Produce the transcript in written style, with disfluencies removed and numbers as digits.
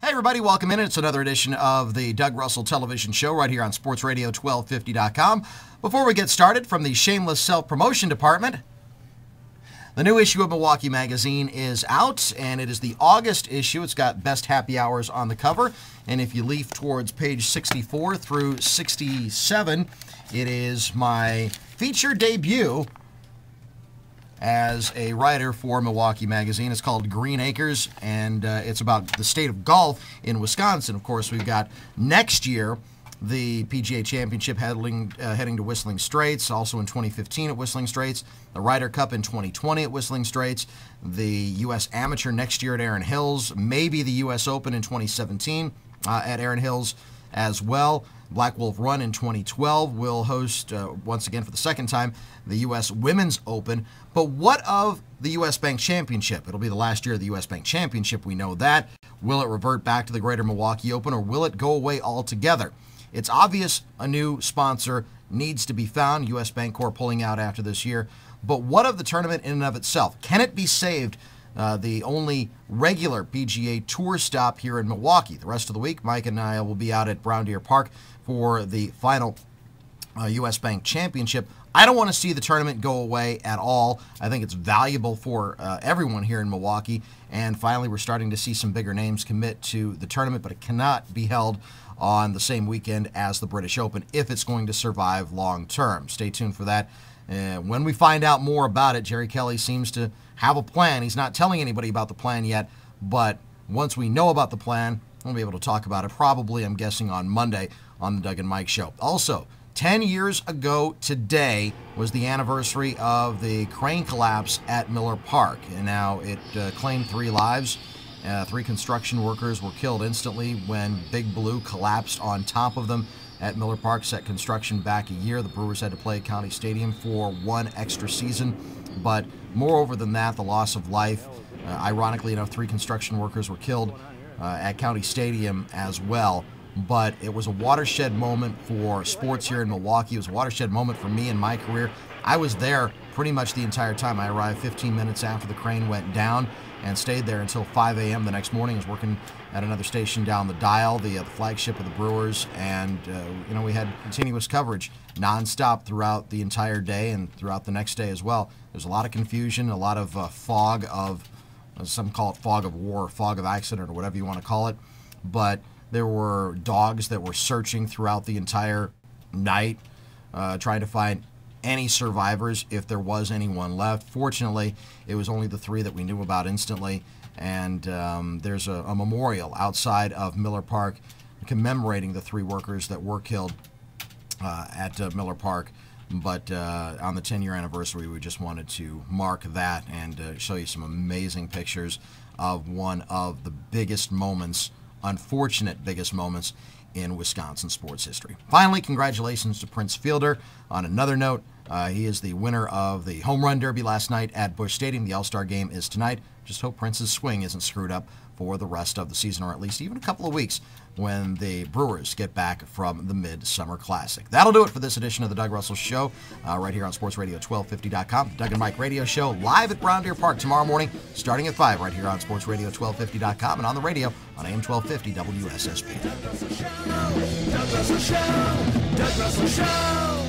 Hey everybody, welcome in. It's another edition of the Doug Russell Television Show right here on sportsradio1250.com. Before we get started, from the Shameless Self-Promotion Department, the new issue of Milwaukee Magazine is out, and it is the August issue. It's got Best Happy Hours on the cover, and if you leaf towards page 64 through 67, it is my feature debut as a writer for Milwaukee Magazine. It's called Green Acres, and it's about the state of golf in Wisconsin. Of course, we've got next year the PGA Championship heading to Whistling Straits, also in 2015 at Whistling Straits, the Ryder Cup in 2020 at Whistling Straits, the U.S. Amateur next year at Erin Hills, maybe the U.S. Open in 2017 at Erin Hills as well. Black Wolf Run in 2012 will host, once again for the second time, the U.S. Women's Open. But what of the U.S. Bank Championship? It'll be the last year of the U.S. Bank Championship, we know that. Will it revert back to the Greater Milwaukee Open, or will it go away altogether? It's obvious a new sponsor needs to be found, U.S. Bancorp pulling out after this year. But what of the tournament in and of itself? Can it be saved? The only regular PGA Tour stop here in Milwaukee. The rest of the week, Mike and I will be out at Brown Deer Park for the final U.S. Bank Championship. I don't want to see the tournament go away at all. I think it's valuable for everyone here in Milwaukee. And finally, we're starting to see some bigger names commit to the tournament, but it cannot be held on the same weekend as the British Open if it's going to survive long term. Stay tuned for that. When we find out more about it, Jerry Kelly seems to have a plan. He's not telling anybody about the plan yet, but once we know about the plan, we'll be able to talk about it probably, I'm guessing, on Monday on the Doug and Mike Show. Also, 10 years ago today was the anniversary of the crane collapse at Miller Park, and now it claimed 3 lives. 3 construction workers were killed instantly when Big Blue collapsed on top of them at Miller Park, set construction back a year. The Brewers had to play at County Stadium for 1 extra season. But moreover than that, the loss of life, ironically enough, 3 construction workers were killed at County Stadium as well. But it was a watershed moment for sports here in Milwaukee. It was a watershed moment for me in my career. I was there pretty much the entire time. I arrived 15 minutes after the crane went down and stayed there until 5 a.m. the next morning. I was working at another station down the dial, the flagship of the Brewers, and we had continuous coverage nonstop throughout the entire day and throughout the next day as well. There's a lot of confusion, a lot of fog of, some call it fog of war, fog of accident, or whatever you want to call it, but there were dogs that were searching throughout the entire night, trying to find any survivors if there was anyone left. Fortunately, it was only the 3 that we knew about instantly, and there's a memorial outside of Miller Park commemorating the 3 workers that were killed at Miller Park. But on the 10-year anniversary, we just wanted to mark that and show you some amazing pictures of one of the biggest moments, unfortunate biggest moments, in Wisconsin sports history. Finally, congratulations to Prince Fielder. On another note, he is the winner of the Home Run Derby last night at Busch Stadium. The All-Star Game is tonight. Just hope Prince's swing isn't screwed up for the rest of the season, or at least even a couple of weeks when the Brewers get back from the Midsummer Classic. That'll do it for this edition of the Doug Russell Show, right here on sportsradio1250.com. Doug and Mike Radio Show live at Brown Deer Park tomorrow morning, starting at 5 right here on sportsradio1250.com and on the radio on AM 1250 WSSP. Doug Russell Show. Doug Russell Show. Doug Russell Show.